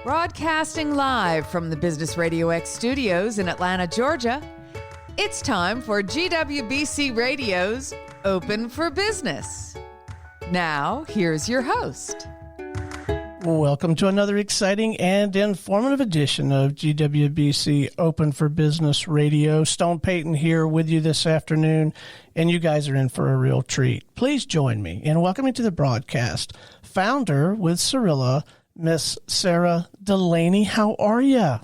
Broadcasting live from the Business RadioX studios in Atlanta, Georgia, it's time for GWBC Radio's Open for Business. Now, here's your host. Welcome to another exciting and informative edition of GWBC Open for Business Radio. Stone Payton here with you this afternoon, and you guys are in for a real treat. Please join me in welcoming to the broadcast founder with Sarilla, Miss Sara Delaney. How are you?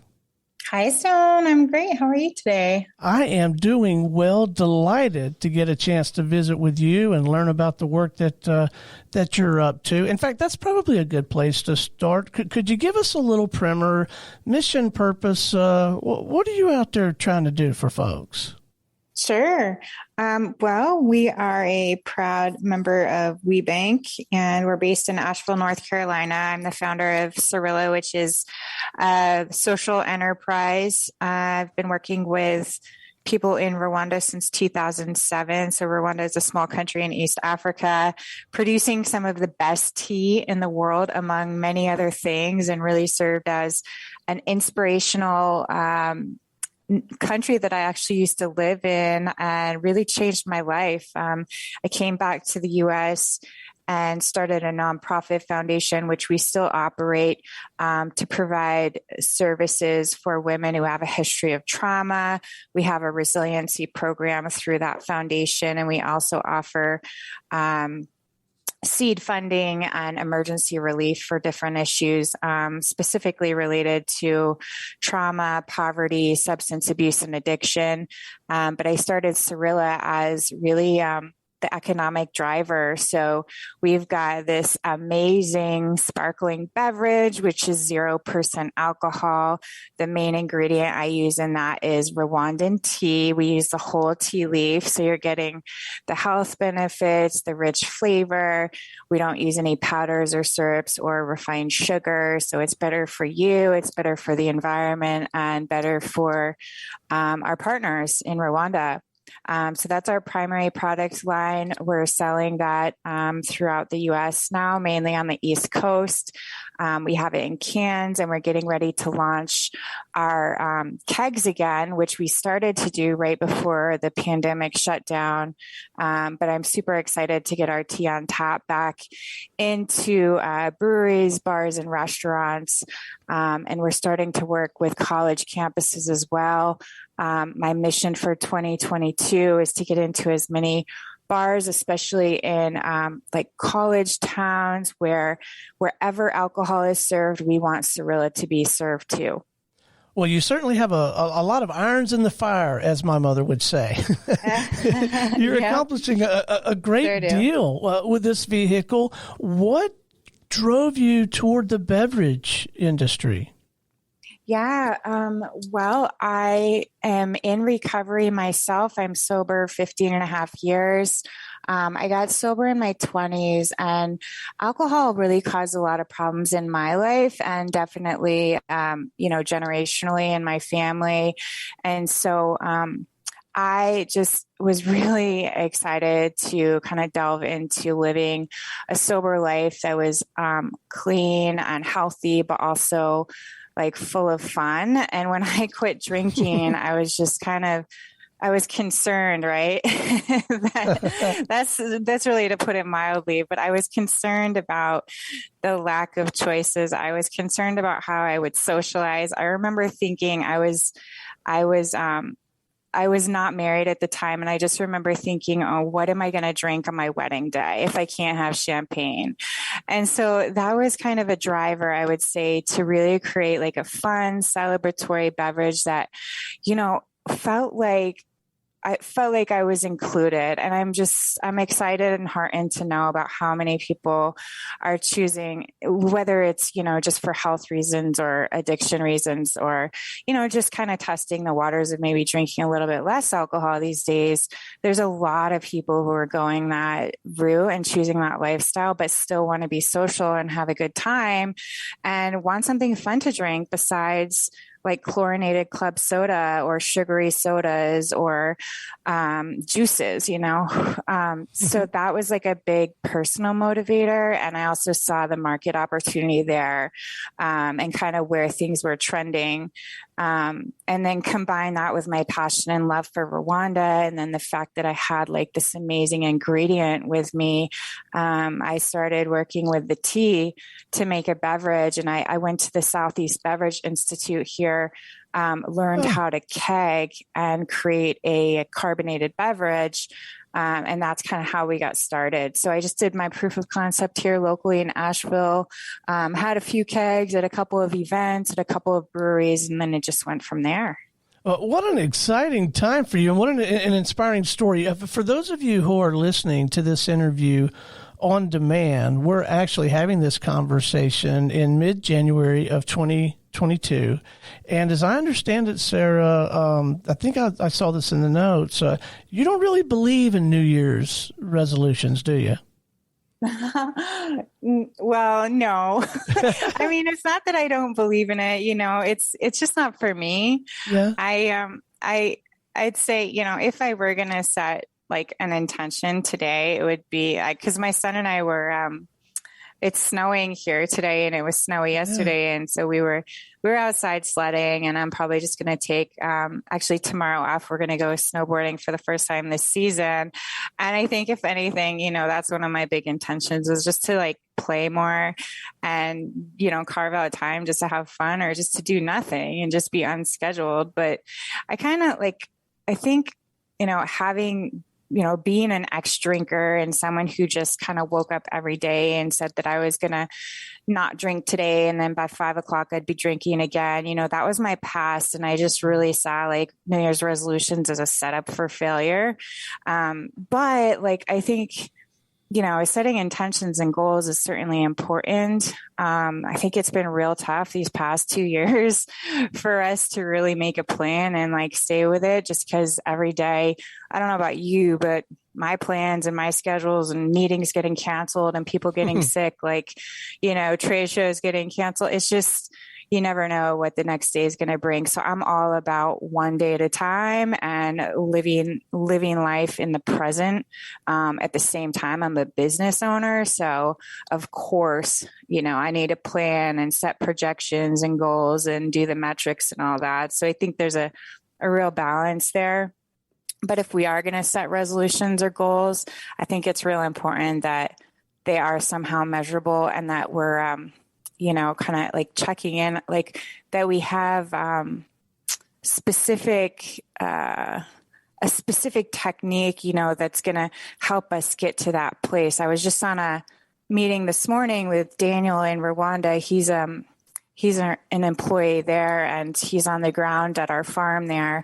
Hi, Stone. I'm great. How are you today? I am doing well. Delighted to get a chance to visit with you and learn about the work that you're up to. In fact, that's probably a good place to start. Could you give us a little primer, mission, purpose? What are you out there trying to do for folks? Sure. Well, we are a proud member of WeBank, and we're based in Asheville, North Carolina. I'm the founder of Sarilla, which is a social enterprise. I've been working with people in Rwanda since 2007. So Rwanda is a small country in East Africa, producing some of the best tea in the world, among many other things, and really served as an inspirational country that I actually used to live in and really changed my life. I came back to the U.S. and started a nonprofit foundation, which we still operate, to provide services for women who have a history of trauma. We have a resiliency program through that foundation, and we also offer seed funding and emergency relief for different issues, specifically related to trauma, poverty, substance abuse, and addiction. But I started Sarilla as really the economic driver. So we've got this amazing sparkling beverage, which is 0% alcohol. The main ingredient I use in that is Rwandan tea. We use the whole tea leaf. So you're getting the health benefits, the rich flavor. We don't use any powders or syrups or refined sugar. So it's better for you. It's better for the environment and better for our partners in Rwanda. So that's our primary product line. We're selling that throughout the U.S. now, mainly on the East Coast. We have it in cans, and we're getting ready to launch our kegs again, which we started to do right before the pandemic shut down. But I'm super excited to get our tea on tap back into breweries, bars, and restaurants. And we're starting to work with college campuses as well. My mission for 2022 is to get into as many bars, especially in like college towns wherever alcohol is served, we want Sarilla to be served too. Well, you certainly have a lot of irons in the fire, as my mother would say. You're accomplishing a great deal with this vehicle. What drove you toward the beverage industry? Yeah, well, I am in recovery myself. I'm sober 15 and a half years. I got sober in my 20s, and alcohol really caused a lot of problems in my life, and definitely, generationally in my family. And so, I just was really excited to kind of delve into living a sober life that was clean and healthy, but also like full of fun. And when I quit drinking, I was just I was concerned, right? That's really to put it mildly, but I was concerned about the lack of choices. I was concerned about how I would socialize. I remember thinking I was not married at the time. And I just remember thinking, oh, what am I going to drink on my wedding day if I can't have champagne? And so that was kind of a driver, I would say, to really create like a fun celebratory beverage that, felt like I was included. And I'm excited and heartened to know about how many people are choosing, whether it's, just for health reasons or addiction reasons, or, just kind of testing the waters of maybe drinking a little bit less alcohol these days. There's a lot of people who are going that route and choosing that lifestyle, but still want to be social and have a good time and want something fun to drink besides like chlorinated club soda or sugary sodas or juices, you know? So that was like a big personal motivator. And I also saw the market opportunity there, and kind of where things were trending. And then combine that with my passion and love for Rwanda. And then the fact that I had like this amazing ingredient with me. I started working with the tea to make a beverage. And I went to the Southeast Beverage Institute here, learned how to keg and create a carbonated beverage. And that's kind of how we got started. So I just did my proof of concept here locally in Asheville, had a few kegs at a couple of events, at a couple of breweries, and then it just went from there. Well, what an exciting time for you, and what an inspiring story. For those of you who are listening to this interview on demand, we're actually having this conversation in mid-January of 2022. And as I understand it, Sara, I think I saw this in the notes. You don't really believe in New Year's resolutions, do you? Well, no. I mean, it's not that I don't believe in it. You know, it's just not for me. Yeah. I'd say, you know, if I were going to set like an intention today, it would be because my son and I were, it's snowing here today and it was snowy yesterday. And so we were outside sledding, and I'm probably just going to take, actually tomorrow off. We're going to go snowboarding for the first time this season. And I think if anything, you know, that's one of my big intentions is just to like play more and, you know, carve out time just to have fun or just to do nothing and just be unscheduled. But I kind of like, I think, you know, being an ex-drinker and someone who just kind of woke up every day and said that I was going to not drink today, and then by 5 o'clock I'd be drinking again, you know, that was my past. And I just really saw like New Year's resolutions as a setup for failure. But like, I think, you know, setting intentions and goals is certainly important. I think it's been real tough these past 2 years for us to really make a plan and like stay with it, just because every day, I don't know about you, but my plans and my schedules and meetings getting canceled and people getting sick, like, you know, trade shows getting canceled. It's just, you never know what the next day is going to bring. So I'm all about one day at a time and living life in the present. At the same time, I'm a business owner. So of course, you know, I need to plan and set projections and goals and do the metrics and all that. So I think there's a real balance there. But if we are going to set resolutions or goals, I think it's real important that they are somehow measurable and that we're, you know, kind of like checking in, like that we have a specific technique, you know, that's going to help us get to that place. I was just on a meeting this morning with Daniel in Rwanda. He's an employee there, and he's on the ground at our farm there.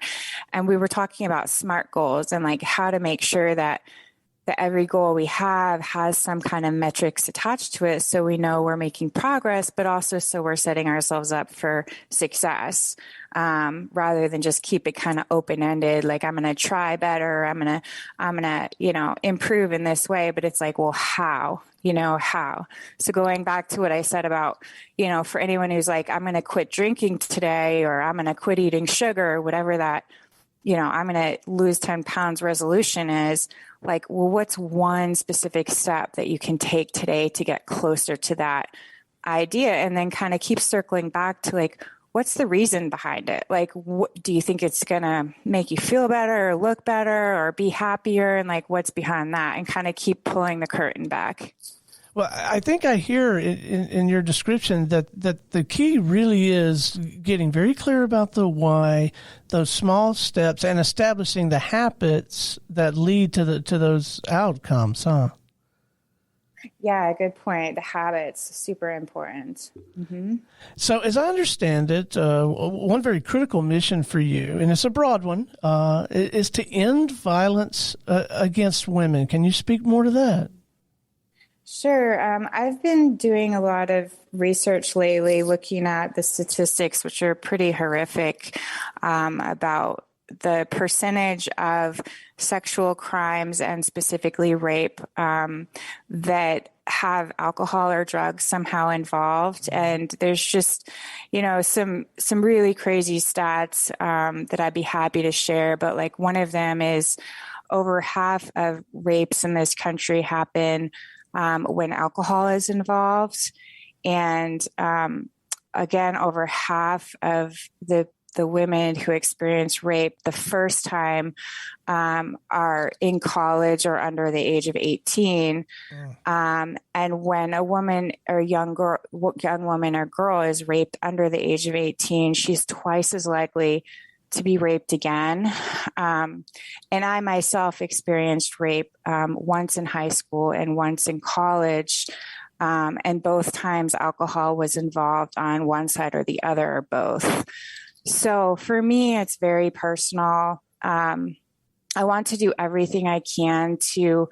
And we were talking about SMART goals and like how to make sure that every goal we have has some kind of metrics attached to it, so we know we're making progress, but also so we're setting ourselves up for success, rather than just keep it kind of open-ended. Like, I'm going to try better. I'm going to, you know, improve in this way, but it's like, well, how? So going back to what I said about, you know, for anyone who's like, I'm going to quit drinking today, or I'm going to quit eating sugar, or whatever that, you know, I'm going to lose 10 pounds resolution is, like, well, what's one specific step that you can take today to get closer to that idea? And then kind of keep circling back to like, what's the reason behind it? Like, do you think it's going to make you feel better or look better or be happier? And like, what's behind that? And kind of keep pulling the curtain back. Well, I think I hear in your description that the key really is getting very clear about the why, those small steps, and establishing the habits that lead to those outcomes, huh? Yeah, good point. The habits, super important. Mm-hmm. So as I understand it, one very critical mission for you, and it's a broad one, is to end violence against women. Can you speak more to that? Sure. I've been doing a lot of research lately looking at the statistics, which are pretty horrific, about the percentage of sexual crimes and specifically rape that have alcohol or drugs somehow involved. And there's just, some really crazy stats that I'd be happy to share. But like one of them is over half of rapes in this country happen when alcohol is involved. And again, over half of the women who experience rape the first time are in college or under the age of 18. And when a woman or young woman or girl is raped under the age of 18, she's twice as likely to be raped again. And I myself experienced rape once in high school and once in college. And both times alcohol was involved on one side or the other or both. So for me, it's very personal. I want to do everything I can to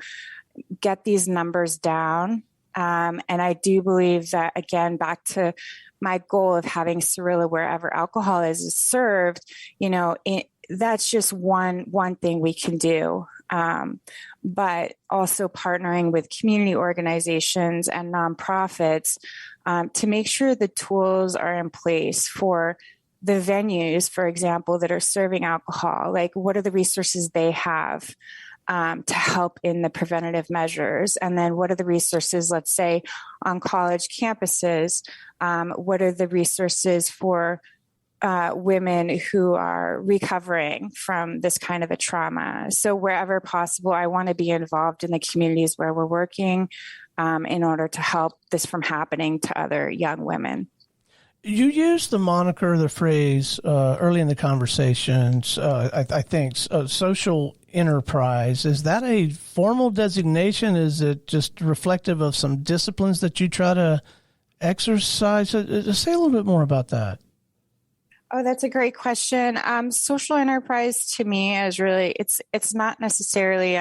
get these numbers down. And I do believe that, again, back to my goal of having Sarilla wherever alcohol is served, that's just one thing we can do. But also partnering with community organizations and nonprofits to make sure the tools are in place for the venues, for example, that are serving alcohol. Like, what are the resources they have to help in the preventative measures? And then what are the resources, let's say, on college campuses? What are the resources for women who are recovering from this kind of a trauma? So wherever possible, I want to be involved in the communities where we're working in order to help this from happening to other young women. You used the moniker, the phrase early in the conversations, I think, social enterprise. Is that a formal designation? Is it just reflective of some disciplines that you try to exercise? Say a little bit more about that. Oh, that's a great question. Social enterprise to me is really, it's not necessarily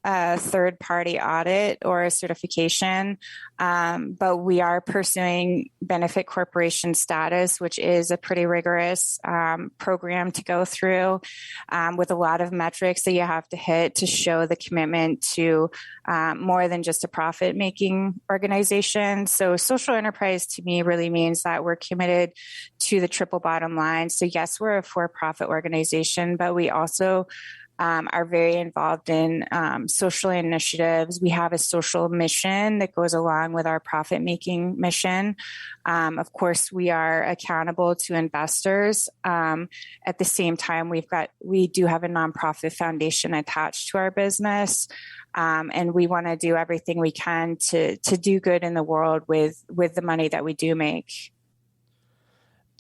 a third-party audit or a certification, but we are pursuing benefit corporation status, which is a pretty rigorous program to go through with a lot of metrics that you have to hit to show the commitment to more than just a profit-making organization. So social enterprise to me really means that we're committed to the triple bottom line. So yes, we're a for-profit organization, but we also are very involved in social initiatives. We have a social mission that goes along with our profit-making mission. Of course, we are accountable to investors. At the same time, we do have a nonprofit foundation attached to our business, and we want to do everything we can to do good in the world with the money that we do make.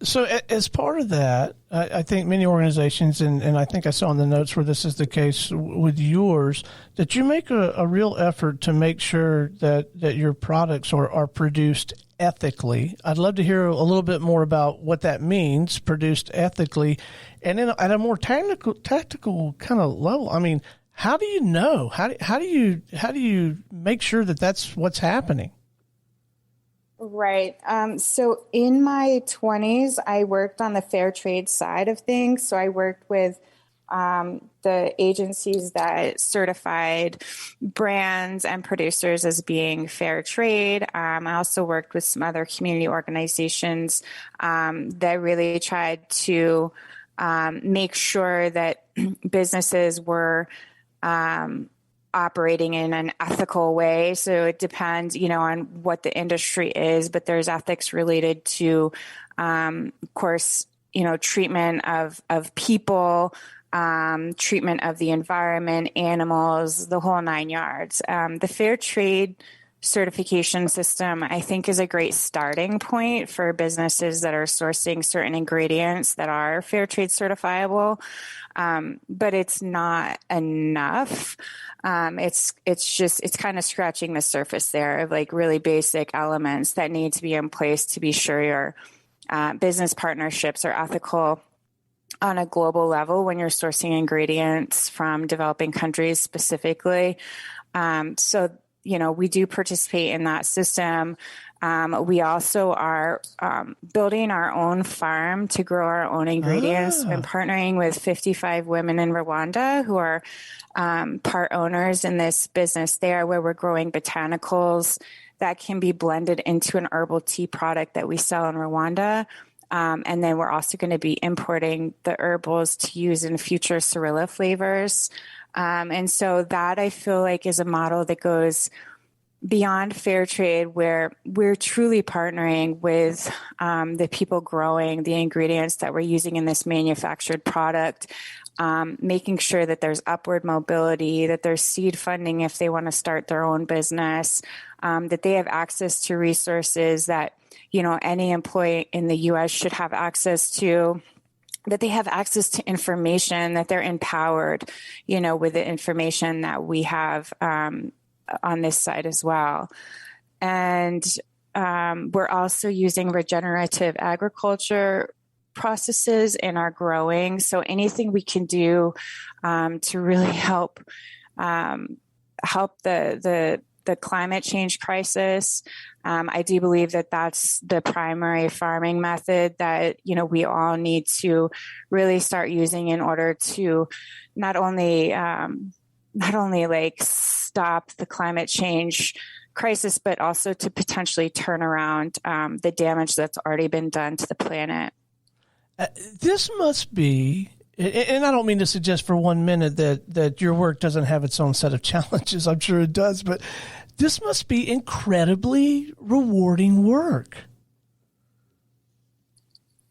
So as part of that, I think many organizations, and I think I saw in the notes where this is the case with yours, that you make a real effort to make sure that your products are produced ethically. I'd love to hear a little bit more about what that means, produced ethically. And then at a more tactical kind of level, I mean, how do you know? How do you make sure that that's what's happening? Right. So in my 20s, I worked on the fair trade side of things. So I worked with the agencies that certified brands and producers as being fair trade. I also worked with some other community organizations that really tried to make sure that businesses were operating in an ethical way. So it depends, on what the industry is, but there's ethics related to, of course, treatment of people, treatment of the environment, animals, the whole 9 yards. The fair trade certification system, I think, is a great starting point for businesses that are sourcing certain ingredients that are fair trade certifiable. But it's not enough. It's kind of scratching the surface there of like really basic elements that need to be in place to be sure your business partnerships are ethical on a global level when you're sourcing ingredients from developing countries specifically. So we do participate in that system. We also are building our own farm to grow our own ingredients and partnering with 55 women in Rwanda who are part owners in this business there, where we're growing botanicals that can be blended into an herbal tea product that we sell in Rwanda. And then we're also going to be importing the herbals to use in future Sarilla flavors. And so that, I feel like, is a model that goes beyond fair trade, where we're truly partnering with the people growing the ingredients that we're using in this manufactured product, making sure that there's upward mobility, that there's seed funding if they want to start their own business, that they have access to resources that, any employee in the U.S. should have access to, that they have access to information, that they're empowered, with the information that we have on this side as well. And we're also using regenerative agriculture processes in our growing. So anything we can do to really help the climate change crisis. I do believe that that's the primary farming method that, we all need to really start using in order to not only like stop the climate change crisis, but also to potentially turn around the damage that's already been done to the planet. This must be, and I don't mean to suggest for 1 minute that your work doesn't have its own set of challenges. I'm sure it does, but this must be incredibly rewarding work.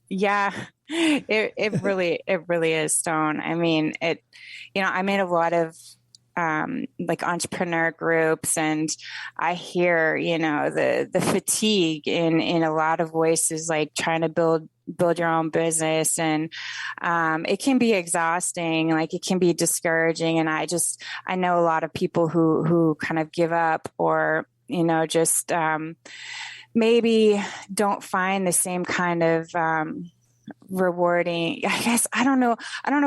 Yeah, it really is, Stone. I mean, I'm in a lot of like entrepreneur groups, and I hear, the fatigue in a lot of voices, like trying to build your own business. And it can be exhausting, like it can be discouraging. And I know a lot of people who kind of give up, or, just maybe don't find the same kind of rewarding, I guess. I don't know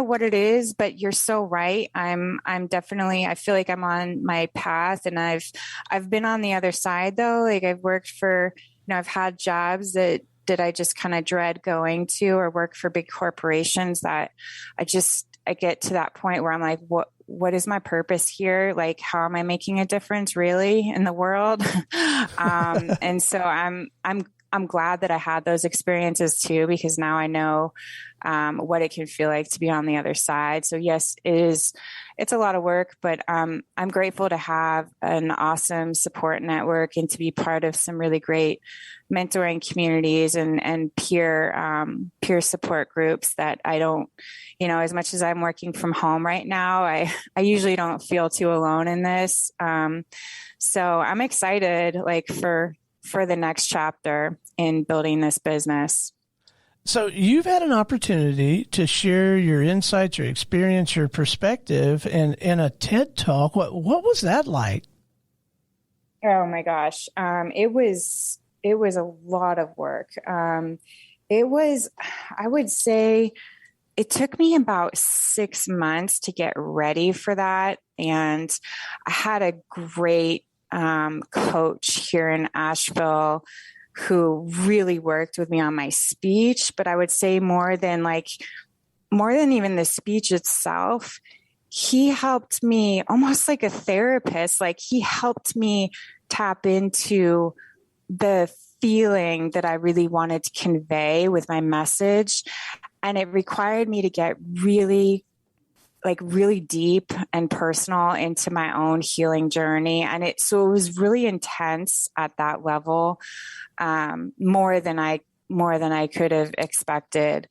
what it is, but you're so right. I'm definitely, I feel like I'm on my path, and I've been on the other side though. Like I've worked for, I've had jobs that I just kind of dread going to, or work for big corporations that I get to that point where I'm like, what is my purpose here? Like, how am I making a difference really in the world? And so I'm glad that I had those experiences too, because now I know what it can feel like to be on the other side. So yes, it's a lot of work, but I'm grateful to have an awesome support network and to be part of some really great mentoring communities and peer support groups that I don't, as much as I'm working from home right now, I usually don't feel too alone in this. So I'm excited, like for the next chapter in building this business. So you've had an opportunity to share your insights, your experience, your perspective in a TED Talk. What was that like? Oh my gosh. It was a lot of work. I would say it took me about 6 months to get ready for that. And I had a great coach here in Asheville who really worked with me on my speech. But I would say more than even the speech itself, he helped me almost like a therapist. Like he helped me tap into the feeling that I really wanted to convey with my message. And it required me to get really deep and personal into my own healing journey. And it was really intense at that level, more than I could have expected,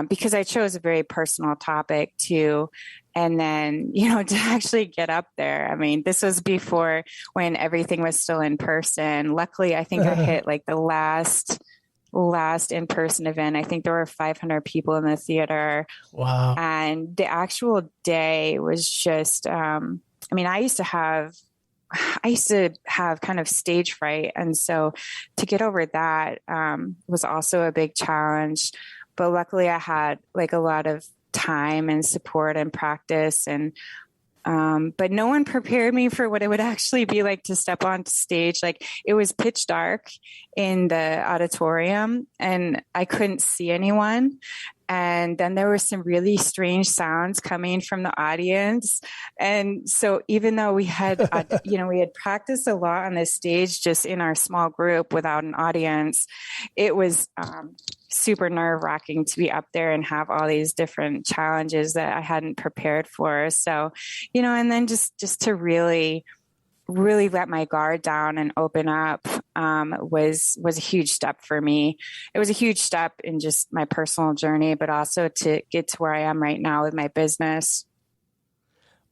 because I chose a very personal topic too. And then, to actually get up there. I mean, this was before, when everything was still in person. Luckily, I think I hit like the last in-person event. I think there were 500 people in the theater. Wow. And the actual day was just, I used to have kind of stage fright. And so to get over that was also a big challenge. But luckily I had like a lot of time and support and practice. And But no one prepared me for what it would actually be like to step on stage. Like, it was pitch dark in the auditorium and I couldn't see anyone. And then there were some really strange sounds coming from the audience. And so even though we had, we had practiced a lot on this stage just in our small group without an audience, it was super nerve-wracking to be up there and have all these different challenges that I hadn't prepared for. So, and then just to really let my guard down and open up was a huge step for me. It was a huge step in just my personal journey, but also to get to where I am right now with my business.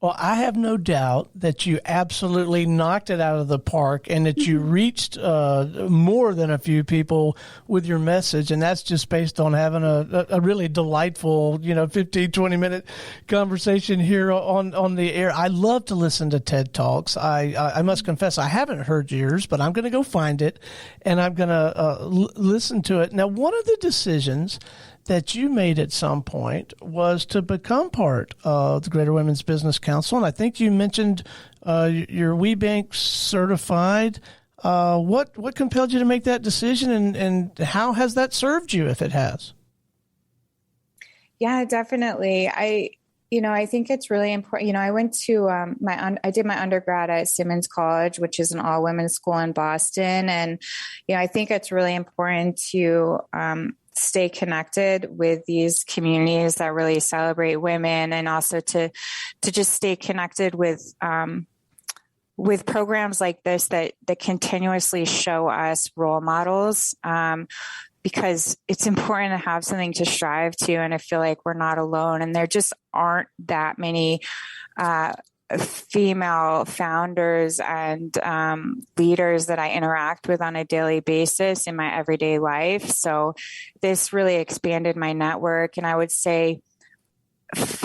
Well, I have no doubt that you absolutely knocked it out of the park and that you reached more than a few people with your message. And that's just based on having a really delightful, 15, 20-minute conversation here on the air. I love to listen to TED Talks. I must confess, I haven't heard yours, but I'm going to go find it and I'm going to listen to it. Now, one of the decisions that you made at some point was to become part of the Greater Women's Business Council. And I think you mentioned you're WeBank certified. What compelled you to make that decision and how has that served you, if it has? Yeah, definitely. I think it's really important. I went to I did my undergrad at Simmons College, which is an all women's school in Boston. And, I think it's really important to stay connected with these communities that really celebrate women, and also to just stay connected with programs like this that continuously show us role models, because it's important to have something to strive to. And I feel like we're not alone, and there just aren't that many female founders and leaders that I interact with on a daily basis in my everyday life. So this really expanded my network. And I would say,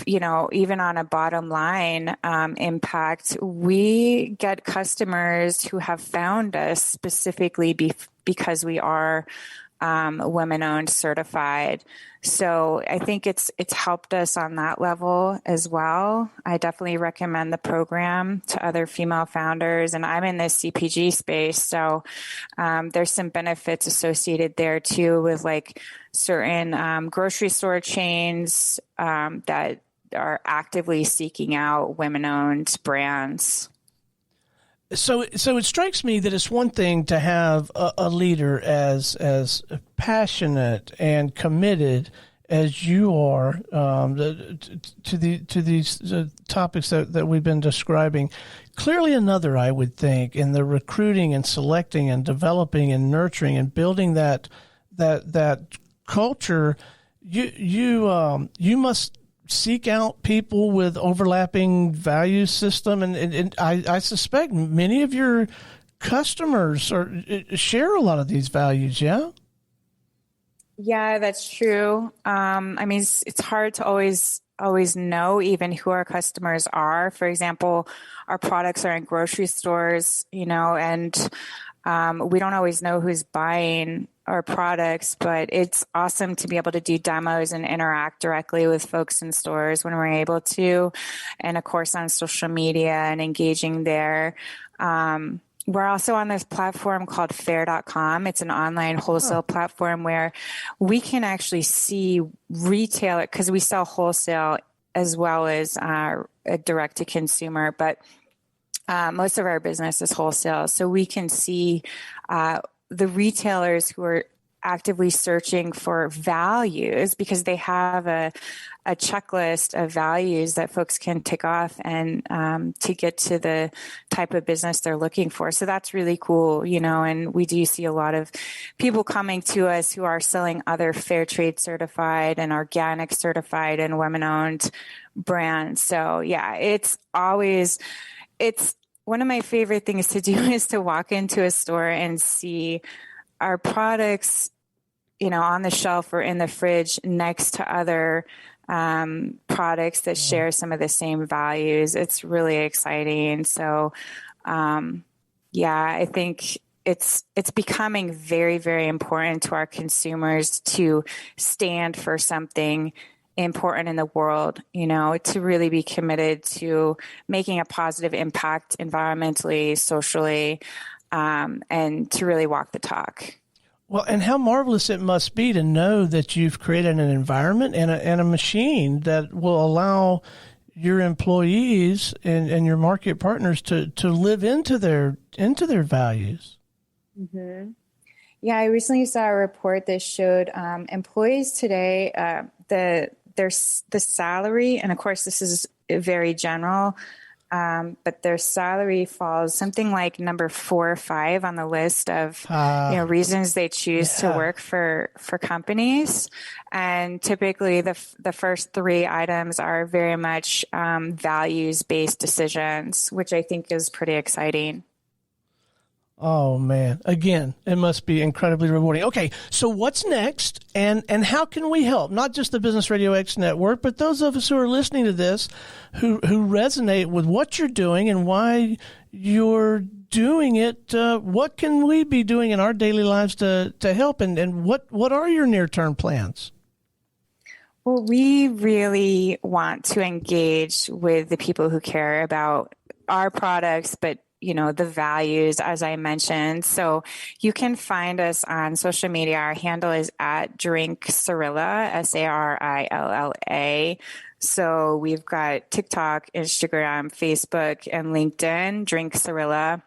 even on a bottom line impact, we get customers who have found us specifically because we are women-owned certified. So I think it's helped us on that level as well. I definitely recommend the program to other female founders, and I'm in the CPG space, so there's some benefits associated there too, with like certain grocery store chains that are actively seeking out women-owned brands. So it strikes me that it's one thing to have a leader as passionate and committed as you are to these topics that we've been describing. Clearly, another, I would think, in the recruiting and selecting and developing and nurturing and building that culture. You must seek out people with overlapping value system. And I suspect many of your customers share a lot of these values. Yeah. Yeah, that's true. It's hard to always know even who our customers are. For example, our products are in grocery stores, and we don't always know who's buying our products, but it's awesome to be able to do demos and interact directly with folks in stores when we're able to, and of course on social media and engaging there. We're also on this platform called Fair.com. It's an online wholesale platform where we can actually see retailer, because we sell wholesale as well as direct to consumer, but most of our business is wholesale. So we can see the retailers who are actively searching for values, because they have a checklist of values that folks can tick off and to get to the type of business they're looking for. So that's really cool, and we do see a lot of people coming to us who are selling other fair trade certified and organic certified and women-owned brands. So yeah, it's one of my favorite things to do is to walk into a store and see our products, on the shelf or in the fridge next to other products that share some of the same values. It's really exciting. So, I think it's becoming very, very important to our consumers to stand for something important in the world, to really be committed to making a positive impact environmentally, socially, and to really walk the talk. Well, and how marvelous it must be to know that you've created an environment and a machine that will allow your employees and your market partners to live into their values. Mm-hmm. Yeah, I recently saw a report that showed employees today, the salary, and of course this is very general, but their salary falls something like number 4 or 5 on the list of reasons they choose to work for companies. And typically the first 3 items are very much values-based decisions, which I think is pretty exciting. Oh, man. Again, it must be incredibly rewarding. Okay, so what's next, and how can we help? Not just the Business RadioX network, but those of us who are listening to this who resonate with what you're doing and why you're doing it. What can we be doing in our daily lives to help, and what are your near-term plans? Well, we really want to engage with the people who care about our products, but the values, as I mentioned. So you can find us on social media. Our handle is at Drink Sarilla, Sarilla. So we've got TikTok, Instagram, Facebook, and LinkedIn, Drink Sarilla.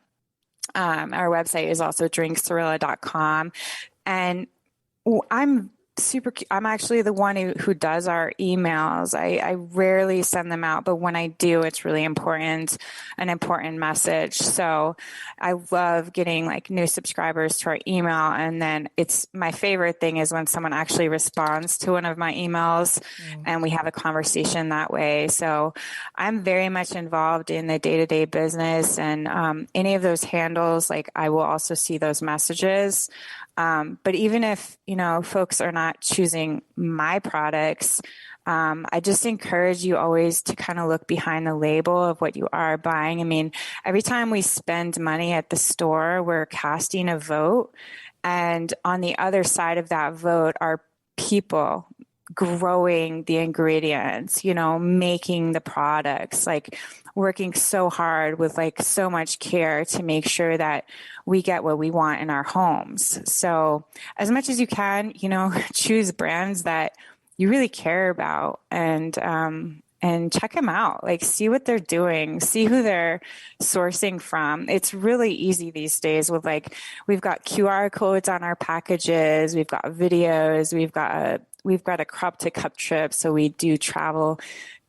Our website is also drinksarilla.com. And I'm actually the one who does our emails. I rarely send them out, but when I do, it's really an important message. So I love getting new subscribers to our email. And then my favorite thing is when someone actually responds to one of my emails and we have a conversation that way. So I'm very much involved in the day-to-day business, and any of those handles, I will also see those messages. But even if, folks are not choosing my products, I just encourage you always to kind of look behind the label of what you are buying. I mean, every time we spend money at the store, we're casting a vote. And on the other side of that vote are people growing the ingredients, making the products, working so hard with so much care to make sure that we get what we want in our homes. So as much as you can, choose brands that you really care about, and check them out, see what they're doing, see who they're sourcing from. It's really easy these days with we've got QR codes on our packages, we've got videos, we've got a crop to cup trip. So we do travel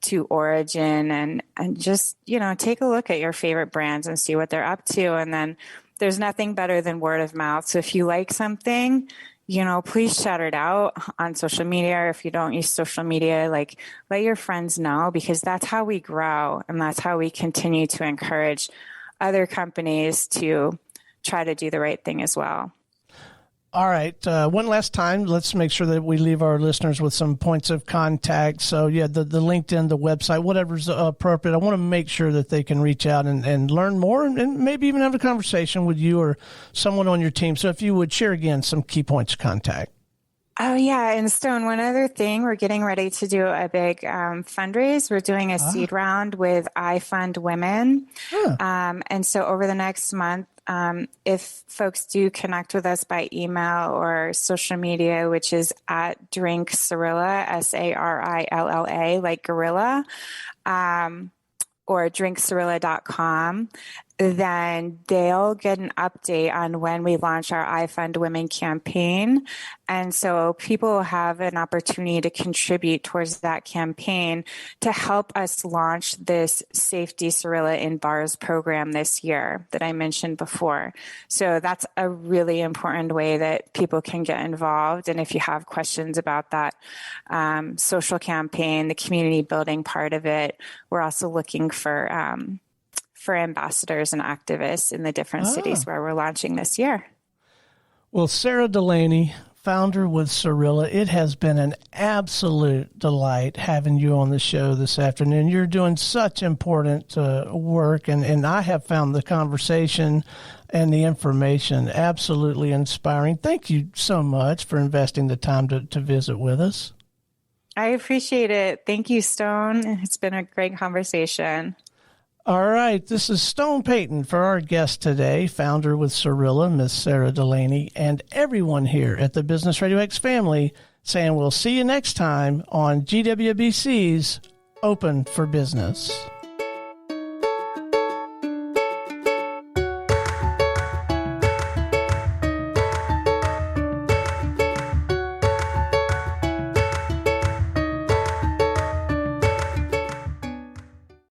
to origin and just, take a look at your favorite brands and see what they're up to. And then there's nothing better than word of mouth. So if you like something, please shout it out on social media. Or if you don't use social media, let your friends know, because that's how we grow. And that's how we continue to encourage other companies to try to do the right thing as well. All right. One last time, let's make sure that we leave our listeners with some points of contact. So, the LinkedIn, the website, whatever's appropriate. I want to make sure that they can reach out and learn more and maybe even have a conversation with you or someone on your team. So if you would share again some key points of contact. Oh, yeah. And Stone, one other thing, we're getting ready to do a big fundraise. We're doing a seed round with I Fund Women. And so over the next month, if folks do connect with us by email or social media, which is at Drink Sarilla, Sarilla, like gorilla, or drinksarilla.com, then they'll get an update on when we launch our I Fund Women campaign. And so people will have an opportunity to contribute towards that campaign to help us launch this Safety Sarilla in Bars program this year that I mentioned before. So that's a really important way that people can get involved. And if you have questions about that social campaign, the community building part of it, we're also looking for ambassadors and activists in the different cities where we're launching this year. Well, Sara Delaney, founder with Sarilla, it has been an absolute delight having you on the show this afternoon. You're doing such important work, and I have found the conversation and the information absolutely inspiring. Thank you so much for investing the time to visit with us. I appreciate it. Thank you, Stone. It's been a great conversation. All right, this is Stone Payton for our guest today, founder with Sarilla, Miss Sara Delaney, and everyone here at the Business RadioX family saying we'll see you next time on GWBC's Open for Business.